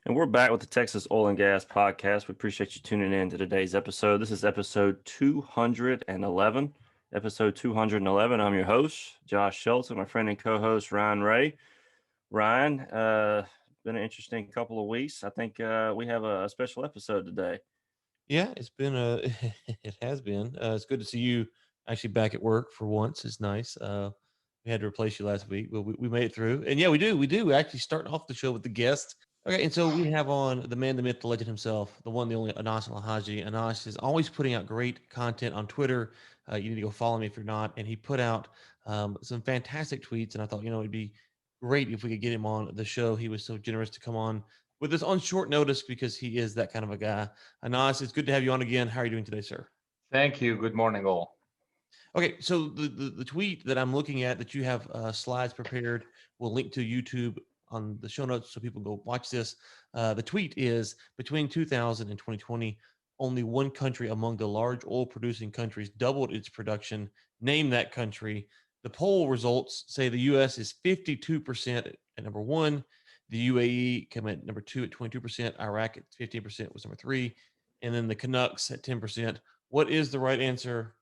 And we're back with the Texas Oil and Gas Podcast. We appreciate you tuning in to today's episode. This is episode 211. Episode 211. I'm your host, Josh Shelton, my friend and co-host, Ryan Ray. Ryan, been an interesting couple of weeks. I think we have a special episode today. Yeah, it's been it has been. It's good to see you actually back at work for once. It's nice. We had to replace you last week, but we made it through. And yeah, we do. We do. We actually start off the show with the guest. Okay, and so we have on the man, the myth, the legend himself, the one, the only Anas Alhajji. Anas is always putting out great content on Twitter. You need to go follow me if you're not. And he put out some fantastic tweets, and I thought, it'd be great if we could get him on the show. He was so generous to come on with us on short notice because he is that kind of a guy. Anas, it's good to have you on again. How are you doing today, sir? Thank you. Good morning, all. Okay, so the tweet that I'm looking at that you have slides prepared, we'll link to YouTube on the show notes so people go watch this. The tweet is between 2000 and 2020, only one country among the large oil producing countries doubled its production. Name that country. The poll results say the U.S. is 52% at number one. The UAE came at number two at 22%. Iraq at 15% was number three. And then the Canucks at 10%. What is the right answer,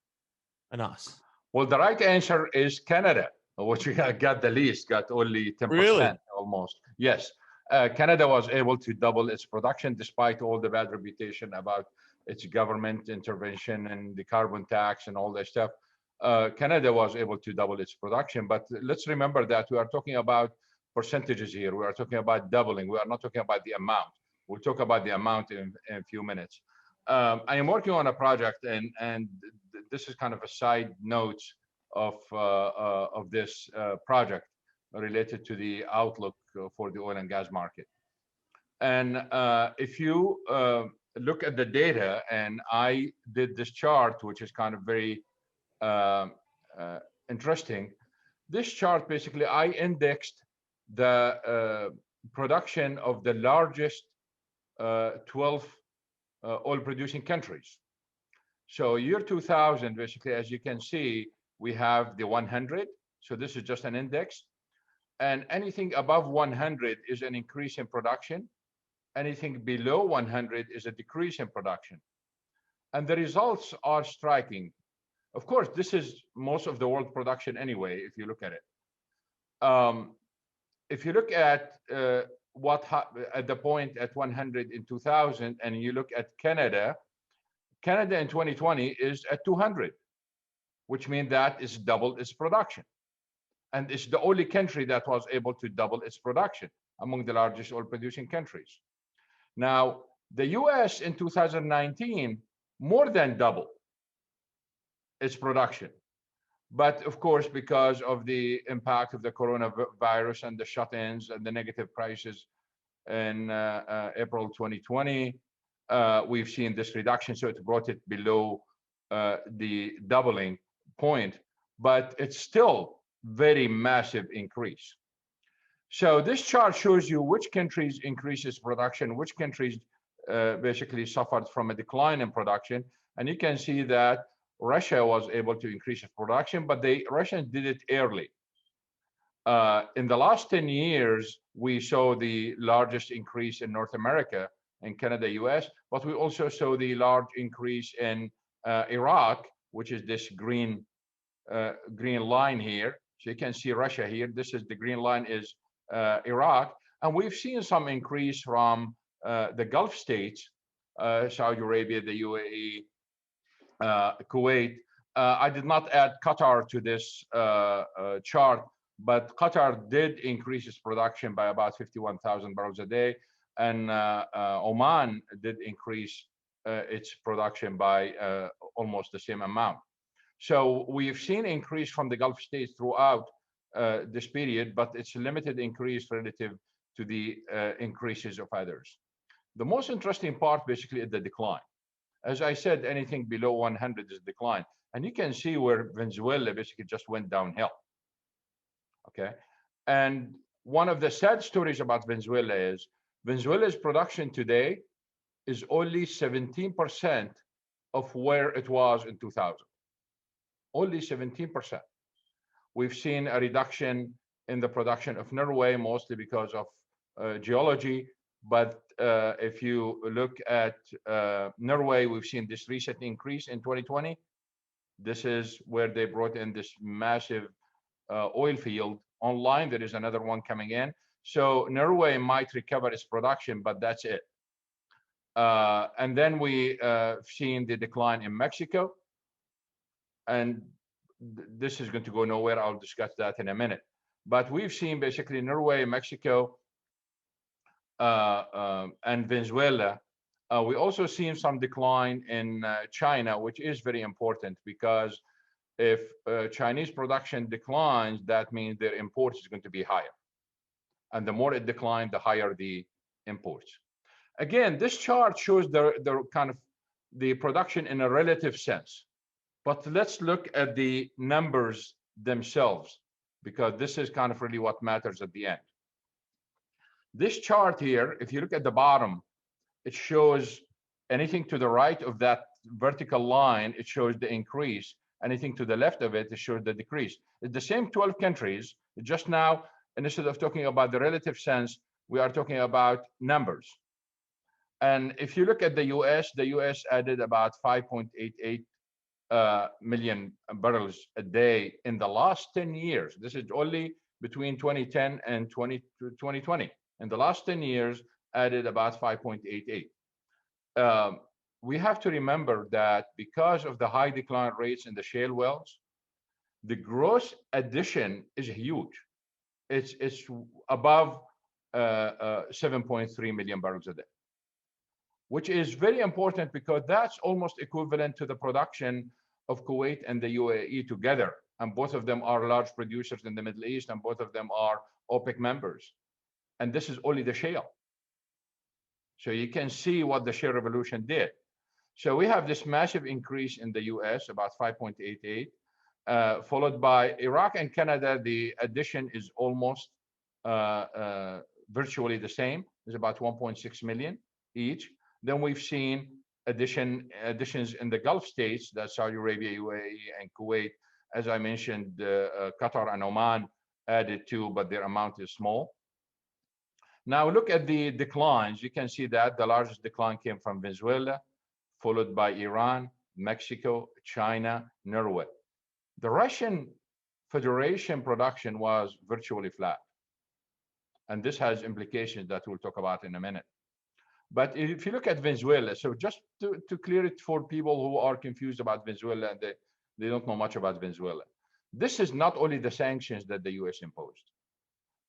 Anas? Well, the right answer is Canada, which we got the least, got only 10% Really? almost. Yes. Canada was able to double its production despite all the bad reputation about its government intervention and the carbon tax and all that stuff. Canada was able to double its production. But let's remember that we are talking about percentages here. We are talking about doubling. We are not talking about the amount. We'll talk about the amount in a few minutes. I am working on a project, and this is kind of a side note of this project related to the outlook for the oil and gas market. And if you look at the data, and I did this chart, which is kind of very interesting. This chart, basically, I indexed the production of the largest 12 oil producing countries. So year 2000, basically, as you can see, we have the 100. So this is just an index. And anything above 100 is an increase in production. Anything below 100 is a decrease in production. And the results are striking. Of course, this is most of the world production anyway, if you look at it. If you look at at the point at 100 in 2000, and you look at Canada in 2020 is at 200, which means that it's doubled its production. And it's the only country that was able to double its production among the largest oil producing countries. Now, the US in 2019 more than doubled its production. But of course, because of the impact of the coronavirus and the shut-ins and the negative prices in April 2020, we've seen this reduction. So it brought it below the doubling point, but it's still very massive increase. So this chart shows you which countries increases production, which countries basically suffered from a decline in production. And you can see that Russia was able to increase its production, but the Russians did it early. In the last 10 years, we saw the largest increase in North America, in Canada, US, but we also saw the large increase in Iraq, which is this green line here. So you can see Russia here. This is the green line is Iraq. And we've seen some increase from the Gulf states, Saudi Arabia, the UAE, Kuwait. I did not add Qatar to this chart, but Qatar did increase its production by about 51,000 barrels a day, and Oman did increase its production by almost the same amount. So we've seen increase from the Gulf states throughout this period, but it's a limited increase relative to the increases of others. The most interesting part basically is the decline. As I said, anything below 100 is decline. And you can see where Venezuela basically just went downhill. Okay. And one of the sad stories about Venezuela is Venezuela's production today is only 17% of where it was in 2000. Only 17%. We've seen a reduction in the production of Norway, mostly because of geology, but if you look at Norway, we've seen this recent increase in 2020. This is where they brought in this massive oil field online. There is another one coming in. So Norway might recover its production, but that's it. And then we've seen the decline in Mexico. And this is going to go nowhere. I'll discuss that in a minute. But we've seen basically Norway, Mexico, and Venezuela. We also seen some decline in China, which is very important because if Chinese production declines, that means their imports is going to be higher. And the more it declines, the higher the imports. Again, this chart shows the kind of the production in a relative sense. But let's look at the numbers themselves, because this is kind of really what matters at the end. This chart here, if you look at the bottom, it shows anything to the right of that vertical line, it shows the increase. Anything to the left of it, it shows the decrease. It's the same 12 countries. Just now, instead of talking about the relative sense, we are talking about numbers. And if you look at the US added about 5.88 million barrels a day in the last 10 years. This is only between 2010 and 2020. In the last 10 years, added about 5.88. We have to remember that because of the high decline rates in the shale wells, the gross addition is huge. It's above 7.3 million barrels a day, which is very important because that's almost equivalent to the production of Kuwait and the UAE together. And both of them are large producers in the Middle East, and both of them are OPEC members. And this is only the shale. So you can see what the shale revolution did. So we have this massive increase in the US, about 5.88, followed by Iraq and Canada. The addition is almost virtually the same. It's about 1.6 million each. Then we've seen additions in the Gulf states, that's Saudi Arabia, UAE, and Kuwait. As I mentioned, Qatar and Oman added too, but their amount is small. Now look at the declines. You can see that the largest decline came from Venezuela, followed by Iran, Mexico, China, Norway. The Russian Federation production was virtually flat. And this has implications that we'll talk about in a minute. But if you look at Venezuela, so just to clear it for people who are confused about Venezuela and they don't know much about Venezuela, this is not only the sanctions that the US imposed.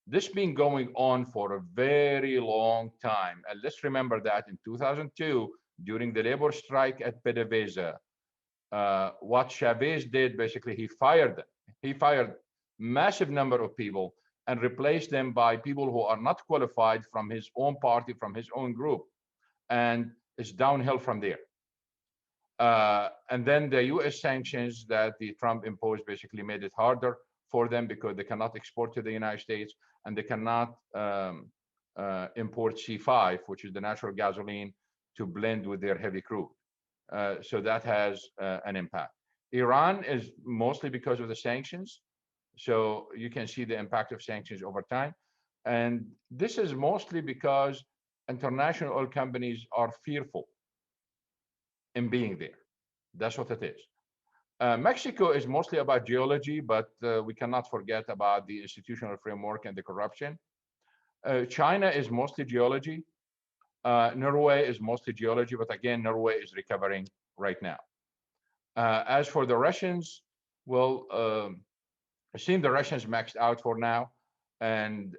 This been going on for a very long time. And let's remember that in 2002, during the labor strike at PDVSA, what Chavez did, basically, he fired them. He fired massive number of people and replace them by people who are not qualified from his own party, from his own group. And it's downhill from there. And then the US sanctions that the Trump imposed basically made it harder for them because they cannot export to the United States and they cannot import C5, which is the natural gasoline, to blend with their heavy crude. So that has an impact. Iran is mostly because of the sanctions. So you can see the impact of sanctions over time. And this is mostly because international oil companies are fearful in being there. That's what it is. Mexico is mostly about geology, but we cannot forget about the institutional framework and the corruption. China is mostly geology. Norway is mostly geology, but again, Norway is recovering right now. As for the Russians, well, I've seen the Russians maxed out for now, and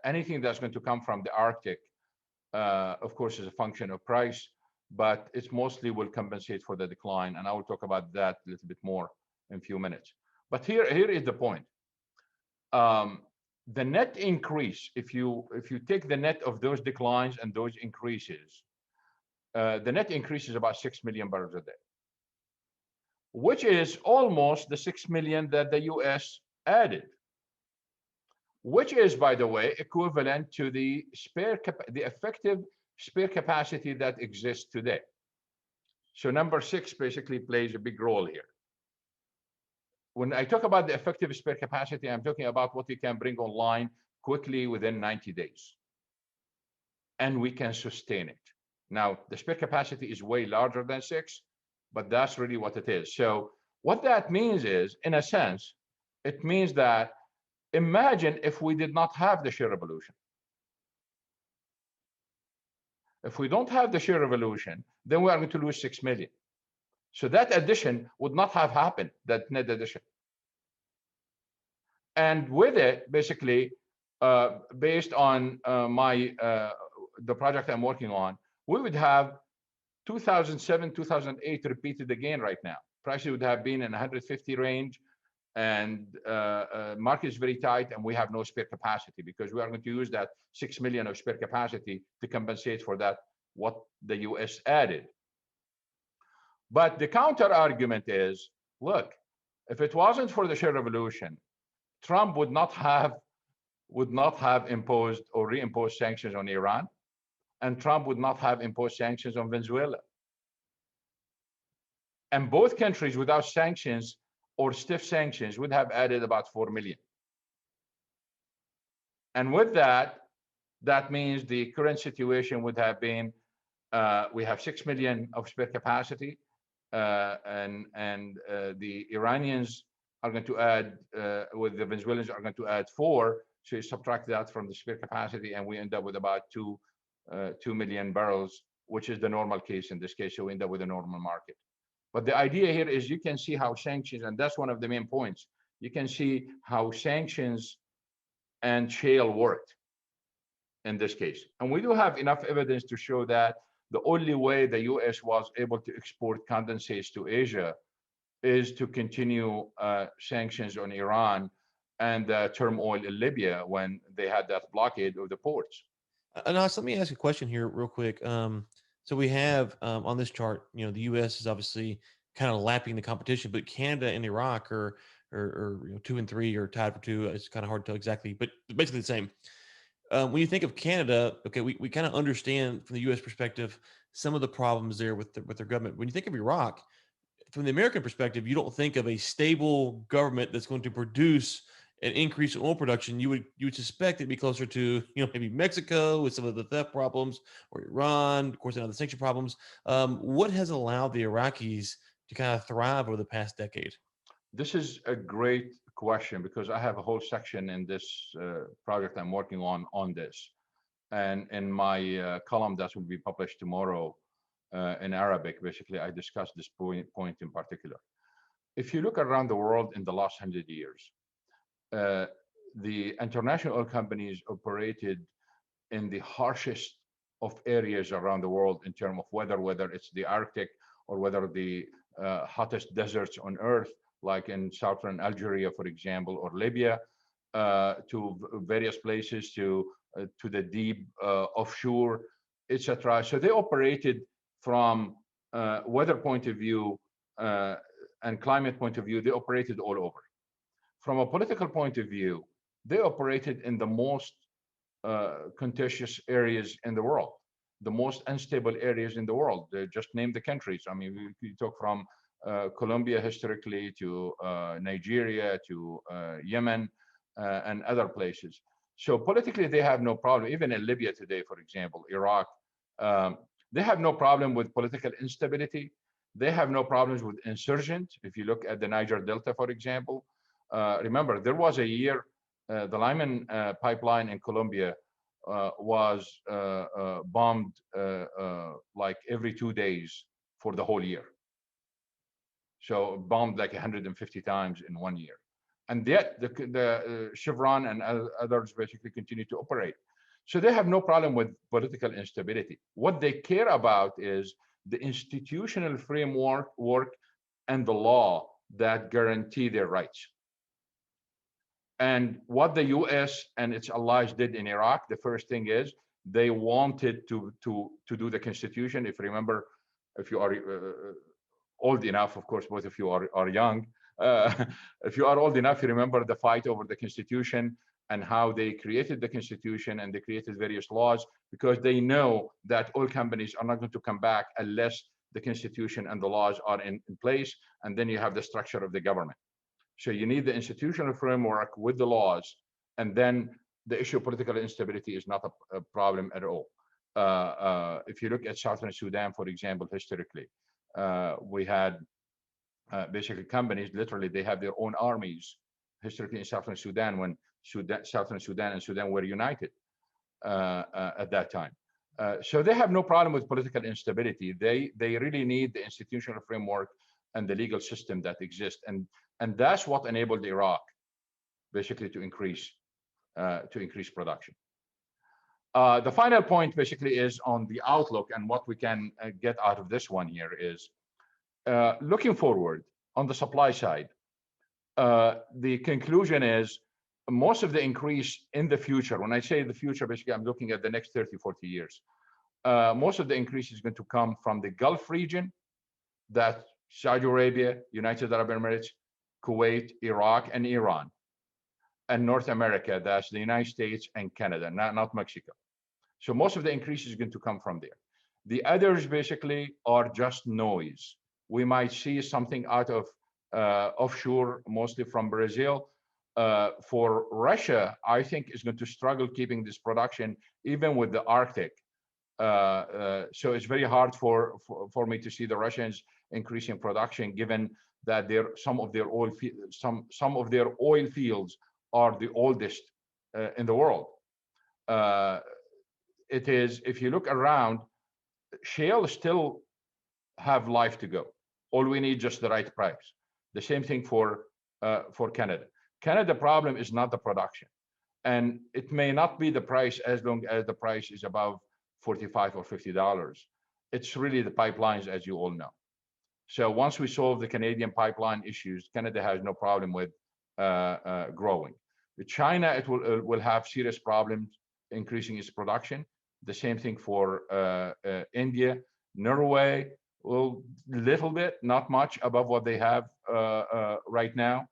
anything that's going to come from the Arctic, of course, is a function of price, but it's mostly will compensate for the decline, and I will talk about that a little bit more in a few minutes. But here is the point. The net increase, if you take the net of those declines and those increases, the net increase is about 6 million barrels a day, which is almost the 6 million that the US added, which is, by the way, equivalent to the effective spare capacity that exists today. So number 6 basically plays a big role here. When I talk about the effective spare capacity, I'm talking about what you can bring online quickly within 90 days. and we can sustain it. Now, the spare capacity is way larger than 6, but that's really what it is. So what that means is, in a sense, it means that imagine if we did not have the shale revolution. If we don't have the shale revolution, then we are going to lose 6 million. So that addition would not have happened, that net addition. And with it, basically, based on the project I'm working on, we would have 2007, 2008 repeated again right now. Prices would have been in 150 range, and market is very tight, and we have no spare capacity because we are going to use that 6 million of spare capacity to compensate for that, what the US added. But the counter argument is, look, if it wasn't for the shale revolution, Trump would not have imposed or reimposed sanctions on Iran, and Trump would not have imposed sanctions on Venezuela. And both countries without sanctions or stiff sanctions would have added about 4 million. And with that, that means the current situation would have been, we have 6 million of spare capacity, and the Iranians are going to add, with the Venezuelans are going to add 4. So you subtract that from the spare capacity, and we end up with about 2 million barrels, which is the normal case in this case. So we end up with a normal market. But the idea here is you can see how sanctions, and that's one of the main points, you can see how sanctions and shale worked in this case. And we do have enough evidence to show that the only way the US was able to export condensates to Asia is to continue sanctions on Iran and turmoil in Libya when they had that blockade of the ports. Anas, let me ask you a question here real quick. So we have on this chart, the U.S. is obviously kind of lapping the competition, but Canada and Iraq are 2 and 3 or tied for 2. It's kind of hard to tell exactly, but basically the same. When you think of Canada, okay, we kind of understand from the U.S. perspective some of the problems there with their government. When you think of Iraq, from the American perspective, you don't think of a stable government that's going to produce an increase in oil production. You would suspect it'd be closer to maybe Mexico with some of the theft problems, or Iran, of course, and other sanction problems. What has allowed the Iraqis to kind of thrive over the past decade? This is a great question because I have a whole section in this project I'm working on this, and in my column that will be published tomorrow in Arabic, basically I discuss this point in particular. If you look around the world in the last 100 years, the international oil companies operated in the harshest of areas around the world in terms of weather, whether it's the Arctic or whether the hottest deserts on earth, like in southern Algeria, for example, or Libya, to various places, to the deep offshore, etc. So they operated from weather point of view and climate point of view, they operated all over. From a political point of view, they operated in the most contentious areas in the world, the most unstable areas in the world. They just name the countries. I mean, we talk from Colombia historically to Nigeria to Yemen and other places. So politically, they have no problem. Even in Libya today, for example, Iraq, they have no problem with political instability. They have no problems with insurgent. If you look at the Niger Delta, for example, remember, there was a year, the Lyman pipeline in Colombia was bombed like every 2 days for the whole year. So bombed like 150 times in 1 year. And yet the Chevron and others basically continue to operate. So they have no problem with political instability. What they care about is the institutional framework and the law that guarantee their rights. And what the US and its allies did in Iraq, the first thing is they wanted to do the constitution. If you remember, if you are old enough, of course, both of you are young. If you are old enough, you remember the fight over the constitution and how they created the constitution, and they created various laws because they know that oil companies are not going to come back unless the constitution and the laws are in place, and then you have the structure of the government. So you need the institutional framework with the laws, and then the issue of political instability is not a problem at all. If you look at Southern Sudan, for example, historically, we had basically companies, literally, they have their own armies historically in Southern Sudan when Southern Sudan and Sudan were united at that time. So they have no problem with political instability. They really need the institutional framework and the legal system that exists, and that's what enabled Iraq basically to increase production. The final point basically is on the outlook, and what we can get out of this one here is looking forward on the supply side. The conclusion is most of the increase in the future, when I say the future, basically I'm looking at the next 30, 40 years. Most of the increase is going to come from the Gulf region, that's Saudi Arabia, United Arab Emirates, Kuwait, Iraq, and Iran. And North America, that's the United States and Canada, not Mexico. So most of the increase is going to come from there. The others basically are just noise. We might see something out of offshore, mostly from Brazil. For Russia, I think is going to struggle keeping this production, even with the Arctic. So it's very hard for me to see the Russians increasing production, given that some of their oil fields are the oldest in the world. It is, if you look around, shale still have life to go. All we need just the right price. The same thing for Canada. Canada problem is not the production, and it may not be the price as long as the price is above $45 or $50. It's really the pipelines, as you all know. So once we solve the Canadian pipeline issues, Canada has no problem with growing. China, it will have serious problems increasing its production. The same thing for India. Norway, well, little bit, not much above what they have right now.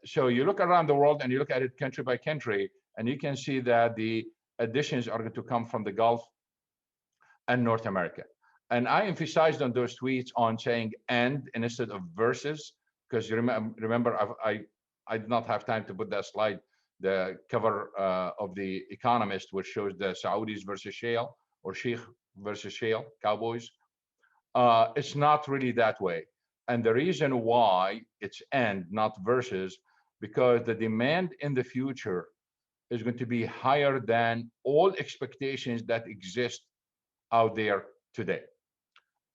So you look around the world and you look at it country by country, and you can see that the additions are going to come from the Gulf and North America. And I emphasized on those tweets on saying and instead of versus, because you remember I did not have time to put that slide, the cover of the Economist, which shows the Saudis versus shale, or Sheikh versus shale, cowboys. It's not really that way. And the reason why it's and not versus, because the demand in the future is going to be higher than all expectations that exist out there today.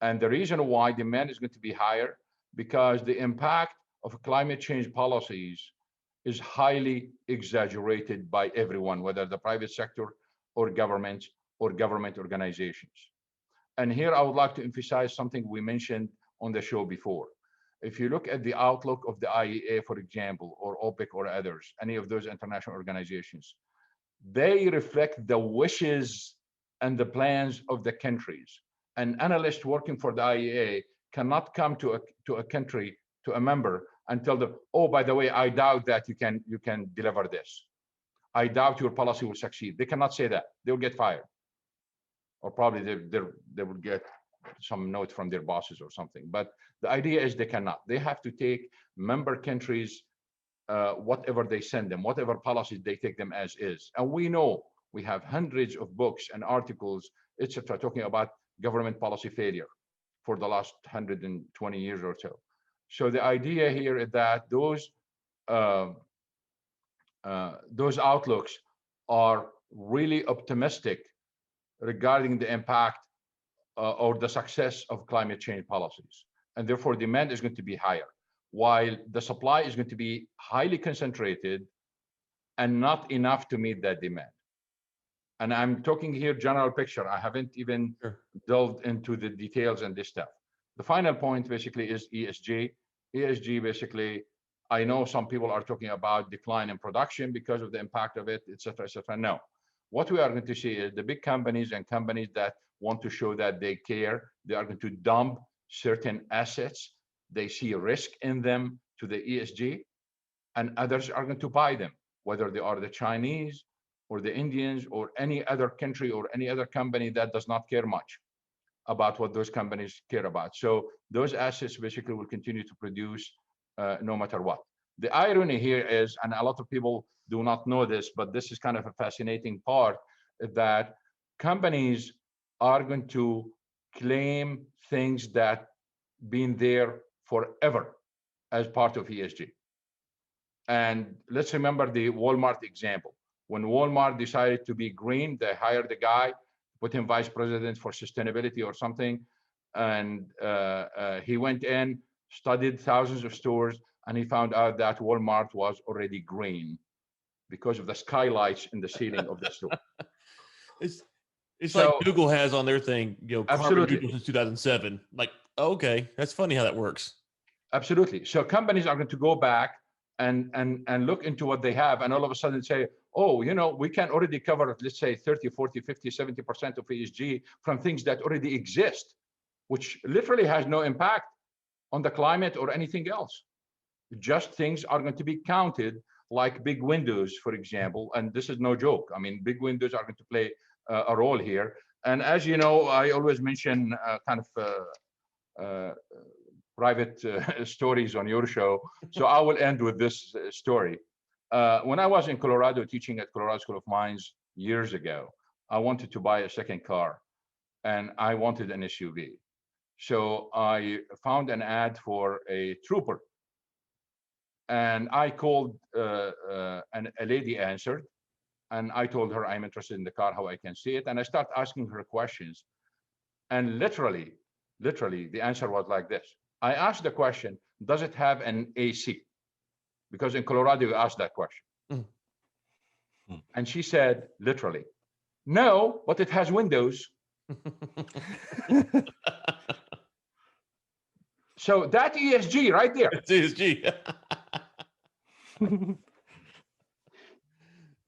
And the reason why demand is going to be higher, because the impact of climate change policies is highly exaggerated by everyone, whether the private sector or government organizations. And here I would like to emphasize something we mentioned on the show before. If you look at the outlook of the IEA, for example, or OPEC or others, any of those international organizations, they reflect the wishes and the plans of the countries. An analyst working for the IEA cannot come to a country, to a member, and tell them, oh, by the way, I doubt that you can deliver this. I doubt your policy will succeed. They cannot say that. They'll get fired. Or probably they will get some note from their bosses or something. But the idea is they cannot. They have to take member countries, whatever they send them, whatever policies they take them as is. And we know we have hundreds of books and articles, etc., talking about government policy failure for the last 120 years or so. So the idea here is that those outlooks are really optimistic regarding the impact or the success of climate change policies. And therefore, demand is going to be higher, while the supply is going to be highly concentrated and not enough to meet that demand. And I'm talking here general picture. I haven't even delved into the details and this stuff. The final point basically is ESG. ESG basically, I know some people are talking about decline in production because of the impact of it, et cetera, et cetera. No. What we are going to see is the big companies and companies that want to show that they care, they are going to dump certain assets. They see risk in them to the ESG, and others are going to buy them, whether they are the Chinese or the Indians or any other country or any other company that does not care much about what those companies care about. So those assets basically will continue to produce no matter what. The irony here is, and a lot of people do not know this, but this is kind of a fascinating part, that companies are going to claim things that been there forever as part of ESG. And let's remember the Walmart example. When Walmart decided to be green, they hired a guy, put him vice president for sustainability or something, and he went in, studied thousands of stores, and he found out that Walmart was already green because of the skylights in the ceiling of the store. It's So- like Google has on their thing, carbon Absolutely. neutral since 2007. Like, okay, that's funny how that works. Absolutely. So companies are going to go back and look into what they have, and all of a sudden say, oh, we can already cover, let's say 30, 40, 50, 70% of ESG from things that already exist, which literally has no impact on the climate or anything else. Just things are going to be counted, like big windows, for example. And this is no joke. I mean, big windows are going to play a role here. And as you know, I always mention private stories on your show. So I will end with this story. When I was in Colorado teaching at Colorado School of Mines years ago, I wanted to buy a second car, and I wanted an SUV. So I found an ad for a trooper, and I called, and a lady answered, and I told her I'm interested in the car, how I can see it, and I start asking her questions, and literally, the answer was like this. I asked the question, does it have an AC? Because in Colorado, you ask that question. Mm. And she said, literally, no, but it has windows. So that ESG right there. It's ESG.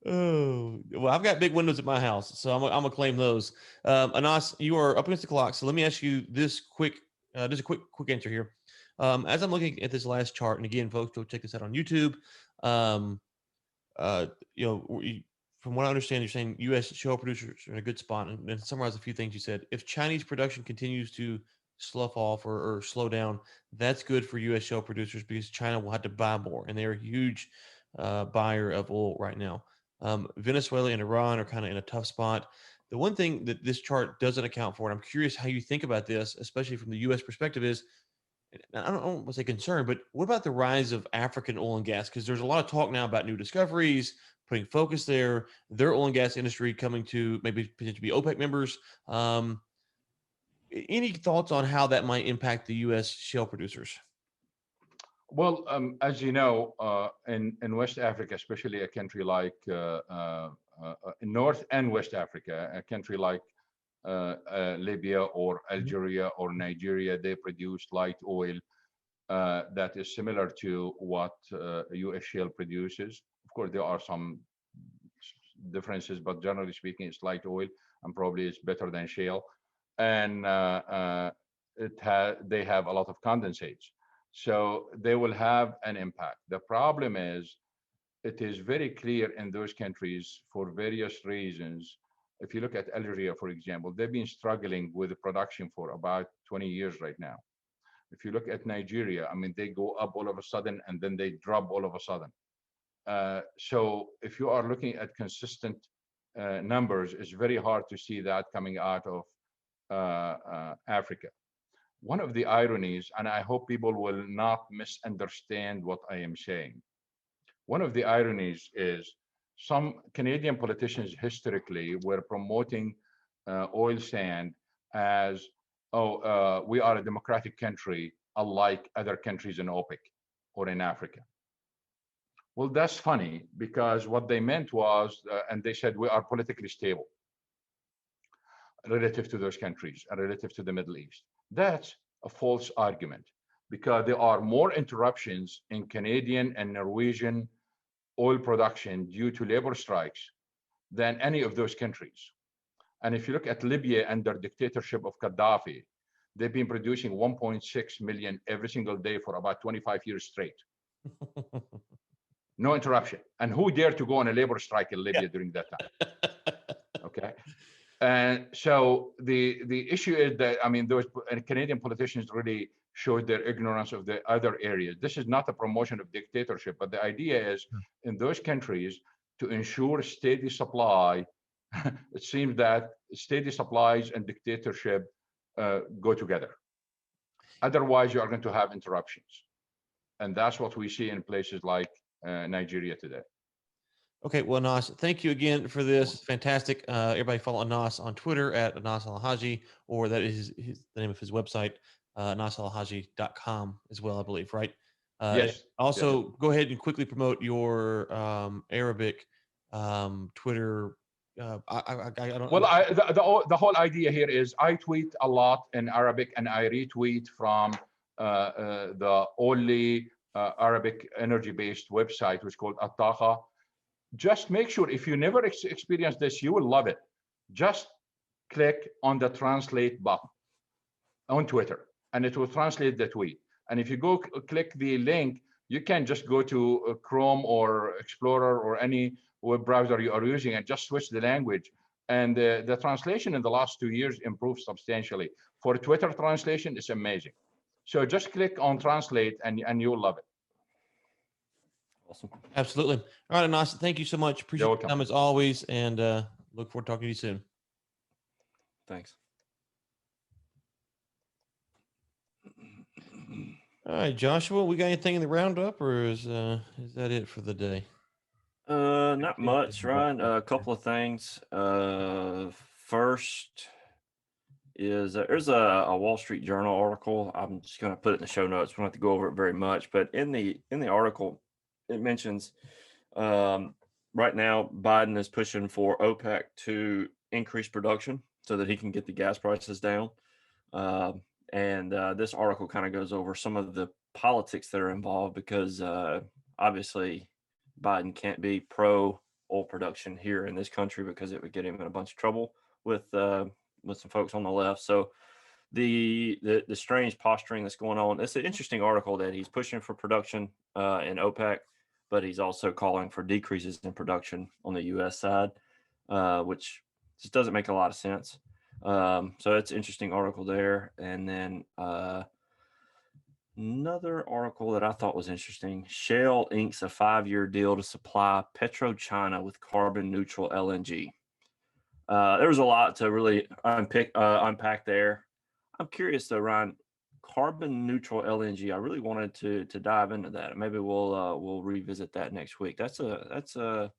Oh, well, I've got big windows at my house, so I'm gonna claim those. Anas, you are up against the clock, so let me ask you this quick, just a quick answer here. As I'm looking at this last chart, and again, folks, go check this out on YouTube. From what I understand, you're saying U.S. shale producers are in a good spot. And summarize a few things you said. If Chinese production continues to slough off or slow down, that's good for U.S. shale producers because China will have to buy more, and they're a huge buyer of oil right now. Venezuela and Iran are kind of in a tough spot. The one thing that this chart doesn't account for, and I'm curious how you think about this, especially from the U.S. perspective, is I don't want to say concern, but what about the rise of African oil and gas? Because there's a lot of talk now about new discoveries, putting focus there, their oil and gas industry coming to maybe potentially be OPEC members. Any thoughts on how that might impact the U.S. shale producers? Well, as you know, in West Africa, especially a country like North and West Africa, a country like Libya or Algeria or Nigeria, they produce light oil that is similar to what U.S. shale produces. Of course, there are some differences, but generally speaking, it's light oil, and probably it's better than shale. And they have a lot of condensates, so they will have an impact. The problem is, it is very clear in those countries for various reasons. If you look at Algeria, for example, they've been struggling with the production for about 20 years right now. If you look at Nigeria, I mean, they go up all of a sudden and then they drop all of a sudden. So if you are looking at consistent numbers, it's very hard to see that coming out of Africa. One of the ironies, and I hope people will not misunderstand what I am saying. One of the ironies is some Canadian politicians historically were promoting oil sand as, we are a democratic country, unlike other countries in OPEC or in Africa. Well, that's funny, because what they meant was, and they said, we are politically stable relative to those countries and relative to the Middle East. That's a false argument, because there are more interruptions in Canadian and Norwegian oil production due to labor strikes than any of those countries. And if you look at Libya under dictatorship of Gaddafi, they've been producing 1.6 million every single day for about 25 years straight. No interruption. And who dared to go on a labor strike in Libya during that time? Okay. And so the issue is that, I mean, those Canadian politicians really showed their ignorance of the other areas. This is not a promotion of dictatorship, but the idea is in those countries to ensure steady supply, it seems that steady supplies and dictatorship go together. Otherwise, you are going to have interruptions. And that's what we see in places like Nigeria today. Okay, well, Anas, thank you again for this. Fantastic. Everybody follow Anas on Twitter at Anas Alhajji, or that is the name of his website, anasalhajji.com as well, I believe, right? Yes. Also, yes. go ahead and quickly promote your Arabic Twitter. I don't. Well, the whole idea here is I tweet a lot in Arabic and I retweet from the only Arabic energy-based website, which is called Attaqa. Just make sure, if you never experience this, you will love it. Just click on the translate button on Twitter, and it will translate the tweet. And if you go click the link, you can just go to Chrome or Explorer or any web browser you are using and just switch the language. And the translation in the last 2 years improved substantially. For Twitter translation, it's amazing. So just click on translate and you'll love it. Awesome. Absolutely. All right, Anas, thank you so much. Appreciate your welcome. time as always, and look forward to talking to you soon. Thanks. All right, Joshua, we got anything in the roundup, or is that it for the day? Not much, Ryan. A couple of things. First is there's a Wall Street Journal article. I'm just going to put it in the show notes. We don't have to go over it very much, but in the article, it mentions right now Biden is pushing for OPEC to increase production so that he can get the gas prices down. And this article kind of goes over some of the politics that are involved because obviously Biden can't be pro oil production here in this country because it would get him in a bunch of trouble with some folks on the left. So the strange posturing that's going on. It's an interesting article that he's pushing for production in OPEC, but he's also calling for decreases in production on the U.S. side, which just doesn't make a lot of sense. So it's an interesting article there. And then another article that I thought was interesting: Shell inks a 5-year deal to supply Petro-China with carbon neutral LNG. There was a lot to really unpack there. I'm curious though, Ryan, carbon neutral LNG. I really wanted to dive into that. Maybe we'll revisit that next week. That's a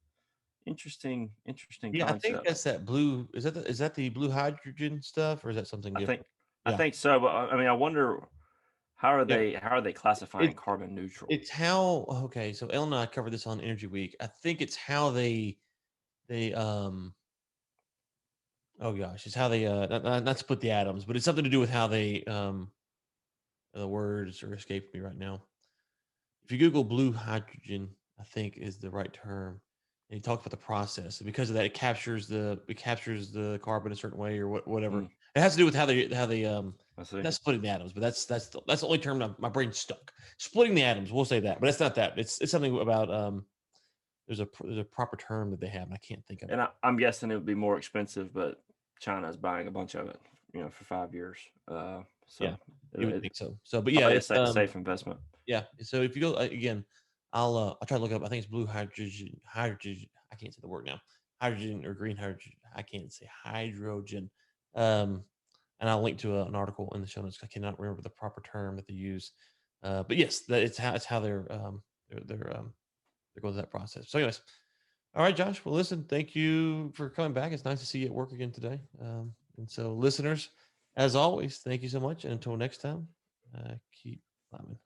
interesting Yeah, concept. I think that's that blue. Is that the blue hydrogen stuff, or is that something different? I think so, but I mean, I wonder how are they classifying carbon neutral? It's how okay. So Elle and I covered this on Energy Week. I think it's how they oh gosh, it's how they not split the atoms, but it's something to do with how they the words are escaping me right now. If you Google blue hydrogen, I think is the right term. And he talks about the process. And because of that, it captures the carbon a certain way or whatever. It has to do with how they not splitting the atoms, but that's the only term my brain's stuck. Splitting the atoms, we'll say that, but it's not that. It's something about there's a proper term that they have, and I can't think of it. And I'm guessing it would be more expensive, but China is buying a bunch of it, for 5 years. So yeah, you would think so. So, but yeah, it's a safe investment. Yeah. So if you go again, I'll try to look it up. I think it's blue hydrogen. I can't say the word now. Hydrogen or green hydrogen. I can't say hydrogen. And I'll link to an article in the show notes. I cannot remember the proper term that they use. But yes, it's how they're going through that process. So, anyways, all right, Josh. Well, listen, thank you for coming back. It's nice to see you at work again today. And so, listeners, as always, thank you so much. And until next time, keep climbing.